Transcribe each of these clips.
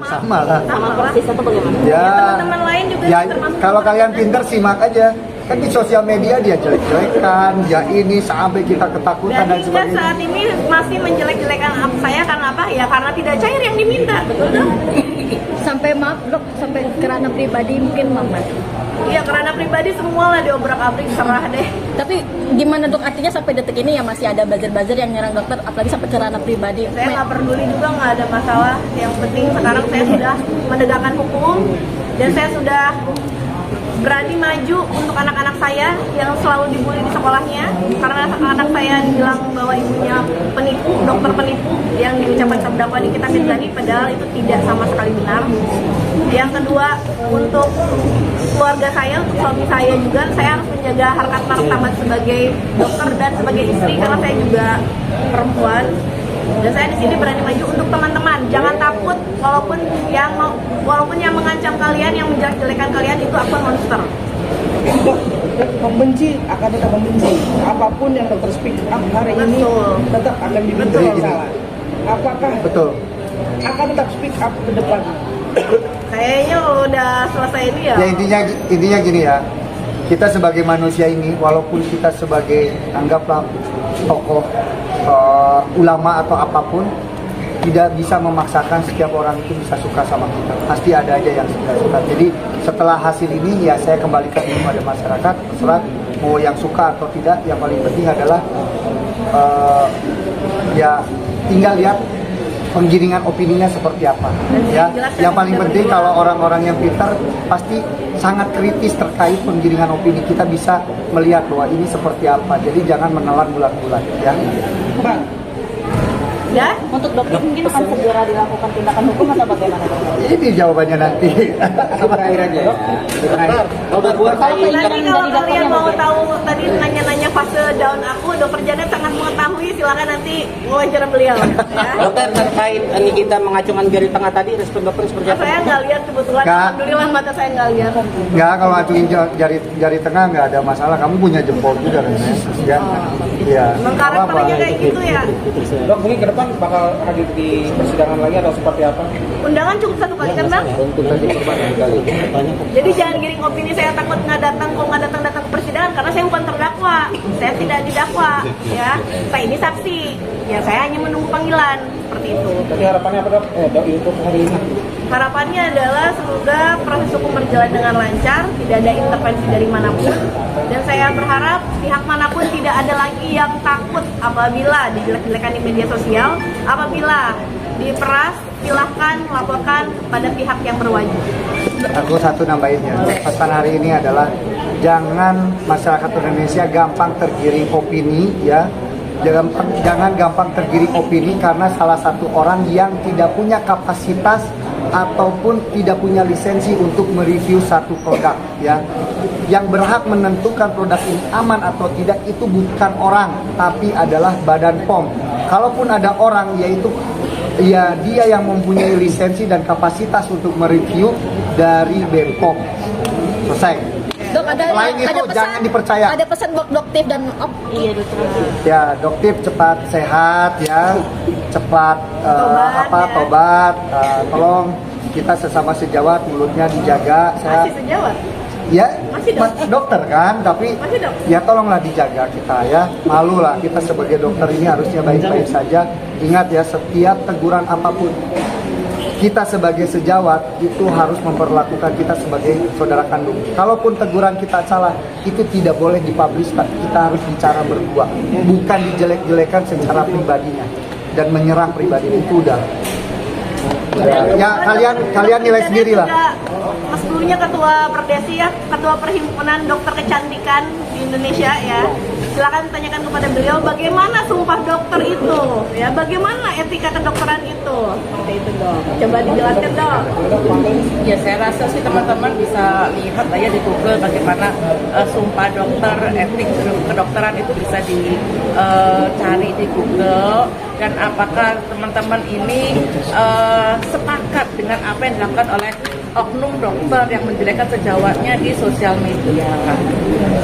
sama lah. Sama persis atau bagaimana? Ya, teman-teman lain juga ya termasuk. kalau kalian pinter simak aja. Kan di sosial media dia jelek-jelekan, ya ini sampai kita ketakutan dan hingga sebagainya. saat ini masih menjelek-jelekan saya karena apa? Ya karena tidak cair yang diminta, betul dong? Sampai maaf dok, sampai kerana pribadi mungkin mama. Iya, karena pribadi semua lah diobrak-abrik, serah deh. Tapi gimana dok, artinya sampai detik ini ya masih ada buzzer-buzzer yang nyerang dokter, apalagi sampai kerana pribadi. Saya nggak peduli juga, nggak ada masalah. Yang penting sekarang saya sudah menegakkan hukum dan saya sudah berani maju untuk anak-anak saya yang selalu dibully di sekolahnya karena anak saya dibilang bahwa ibunya penipu, dokter penipu yang diucapkan terdakwa di kita Firly, padahal itu tidak sama sekali benar. Yang kedua, untuk keluarga saya, untuk suami saya juga, saya harus menjaga harkat martabat sebagai dokter dan sebagai istri karena saya juga perempuan. Dan saya di sini berani maju untuk teman-teman. Jangan takut, walaupun yang mengancam kalian, yang menjelek-jelekan kalian itu akun monster. Membenci akan tetap membenci. Apapun yang dokter speak up hari ini tetap akan diminta salah. Apakah Betul. akan tetap speak up ke depan? Kayaknya udah selesai ini ya. Ya intinya gini ya. Kita sebagai manusia ini, walaupun kita sebagai anggaplah tokoh ulama atau apapun, tidak bisa memaksakan setiap orang itu bisa suka sama kita. Pasti ada aja yang suka. Jadi setelah hasil ini ya saya kembalikan kepada masyarakat, terserah mau yang suka atau tidak. Yang paling penting adalah ya tinggal lihat penggiringan opininya seperti apa. Ya, yang paling penting kalau orang-orang yang pintar pasti sangat kritis terkait penggiringan opini. Kita bisa melihat bahwa ini seperti apa. Jadi jangan menelan bulat-bulat ya. Mbak, Ya, Untuk dokter mungkin akan segera dilakukan tindakan hukum atau bagaimana dok? Ini jawabannya nanti. terakhir aja. nanti kalau kalian mau tahu tadi nanya-nanya fase down aku, dokter Janet sangat mengetahui. Silakan nanti wawancara beliau. Ya. Dokter, terkait Nikita mengacungkan jari tengah tadi, respon dokter seperti apa? Saya nggak lihat kebetulan, Nggak. alhamdulillah mata saya nggak lihat. Nggak, kalau ngacungin jari tengah nggak ada masalah. Kamu punya jempol juga kan ya? Iya. Karakternya kayak gitu ya. Dok, mungkin ke depan bakal hadir di persidangan lagi atau seperti apa? Undangan cukup satu kali kan bang? Jadi jangan giring opini saya takut nggak datang, kok nggak datang ke persidangan karena saya bukan terdakwa, saya tidak didakwa, ya. Saya ini saksi, ya saya hanya menunggu panggilan seperti itu. Jadi harapannya apa dok? Dok untuk hari ini. Harapannya adalah semoga proses hukum berjalan dengan lancar, tidak ada intervensi dari manapun, dan saya berharap pihak manapun tidak ada lagi yang takut apabila dijelek-jelekan di media sosial, apabila diperas, silahkan laporkan pada pihak yang berwajib. Aku satu nambahinnya. Pesan hari ini adalah jangan masyarakat Indonesia gampang tergiring opini ya. Jangan gampang tergiring opini karena salah satu orang yang tidak punya kapasitas ataupun tidak punya lisensi untuk mereview satu produk ya. Yang berhak menentukan produk ini aman atau tidak itu bukan orang, tapi adalah Badan POM. Kalaupun ada orang, yaitu ya dia yang mempunyai lisensi dan kapasitas untuk mereview dari BPOM. Selesai. Dok, Selain itu jangan dipercaya. Ada pesan buat dokter dan Iya dokter. Ya, Doktip cepat sehat ya, cepat tobat. Tolong kita sesama sejawat mulutnya dijaga. Saya Masih sejawat. ya Masih dokter kan, tapi Masih dok. ya tolonglah dijaga kita ya. Malu lah kita sebagai dokter ini harusnya baik-baik saja. Ingat ya, setiap teguran apapun kita sebagai sejawat itu harus memperlakukan kita sebagai saudara kandung. Kalaupun teguran kita salah, itu tidak boleh dipublish, kita harus bicara berdua, bukan dijelek-jelekan secara pribadinya dan menyerang pribadi itu udah. Ya kalian nilai sendiri lah. Mas gurunya ketua Perdesi ya, ketua Perhimpunan Dokter Kecantikan di Indonesia ya. Silakan tanyakan kepada beliau bagaimana sumpah dokter itu, ya bagaimana etika kedokteran itu. Seperti itu dok. Coba dijelaskan dok. Ya saya rasa sih teman-teman bisa lihat aja di Google bagaimana sumpah dokter, etik kedokteran itu bisa dicari di Google, dan apakah teman-teman ini sepakat dengan apa yang dilakukan oleh oknum dokter yang menjelekkan sejawatnya di sosial media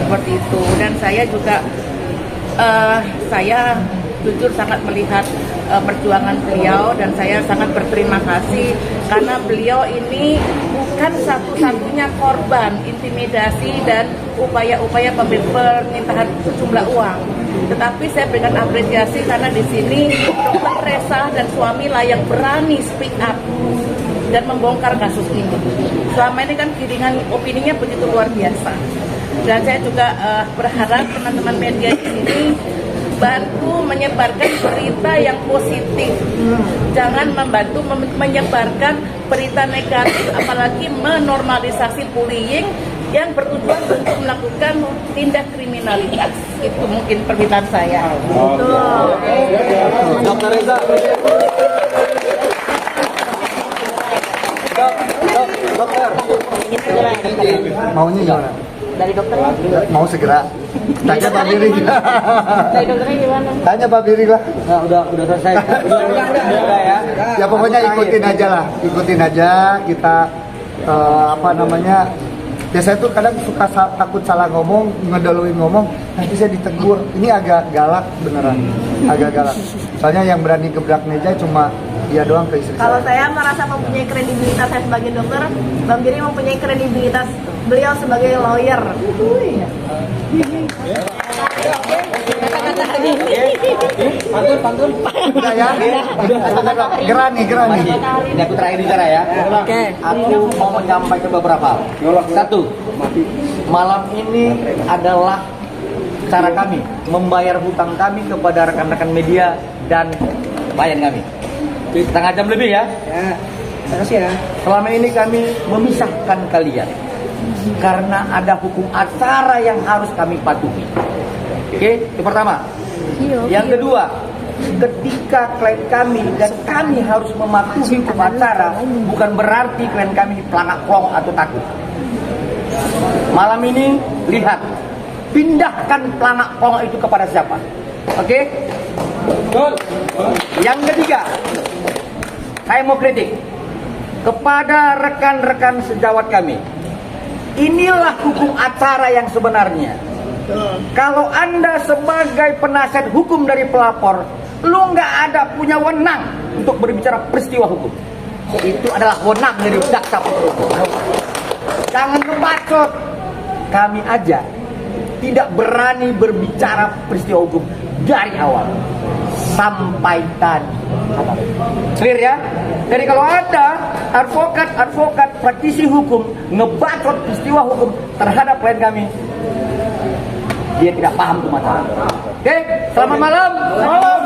seperti itu. Dan saya juga saya jujur sangat melihat perjuangan beliau, dan saya sangat berterima kasih karena beliau ini bukan satu-satunya korban intimidasi dan upaya-upaya permintaan sejumlah uang. Tetapi saya berikan apresiasi karena di sini Dr. Resa dan suami lah yang berani speak up dan membongkar kasus ini. Selama ini kan giringan opininya begitu luar biasa. Dan saya juga berharap teman-teman media di sini bantu menyebarkan berita yang positif. Jangan membantu menyebarkan berita negatif, apalagi menormalisasi bullying yang bertujuan untuk melakukan tindak kriminalitas. Itu mungkin permintaan saya. Dokter Reza. Dokter. Maunya gimana? Dari dokter Mau segera. Tanya Pak Biri. dari dokternya gimana? Tanya Pak Biri lah. Nah, udah selesai. Udah ya. Ya pokoknya ikutin aja lah, ikutin aja kita apa namanya. Ya saya tuh kadang suka takut salah ngomong, ngeduluin ngomong, nanti saya ditegur. Ini agak galak beneran, agak galak. Soalnya yang berani gebrak meja cuma dia doang ke istri Kalau saya. saya merasa mempunyai kredibilitas saya sebagai dokter, Bang Giri mempunyai kredibilitas beliau sebagai lawyer. Pantun. Udah ya, geran nih. Ini aku terakhir bicara ya. Oke. Aku mau menyampaikan beberapa hal. Satu, malam ini adalah cara kami membayar hutang kami kepada rekan-rekan media dan klien kami. Setengah jam lebih ya. Ya, terima kasih ya. Selama ini kami memisahkan kalian karena ada hukum acara yang harus kami patuhi. Oke, itu pertama. Yang kedua, ketika klien kami dan kami harus mematuhi hukum acara, bukan berarti klien kami pelangak plong atau takut. Malam ini lihat, pindahkan pelangak plong itu kepada siapa? Oke? Yang ketiga, saya mau kritik kepada rekan-rekan sejawat kami. Inilah hukum acara yang sebenarnya. Kalau Anda sebagai penasihat hukum dari pelapor, lu nggak ada punya wewenang untuk berbicara peristiwa hukum. Itu adalah wewenang dari jaksa penuntut umum. Jangan ngebacot. Kami aja tidak berani berbicara peristiwa hukum dari awal sampai tadi. Clear ya? Jadi kalau ada advokat praktisi hukum ngebacot peristiwa hukum terhadap klien kami, dia tidak paham tuh masalah. Oke, selamat malam. Malam.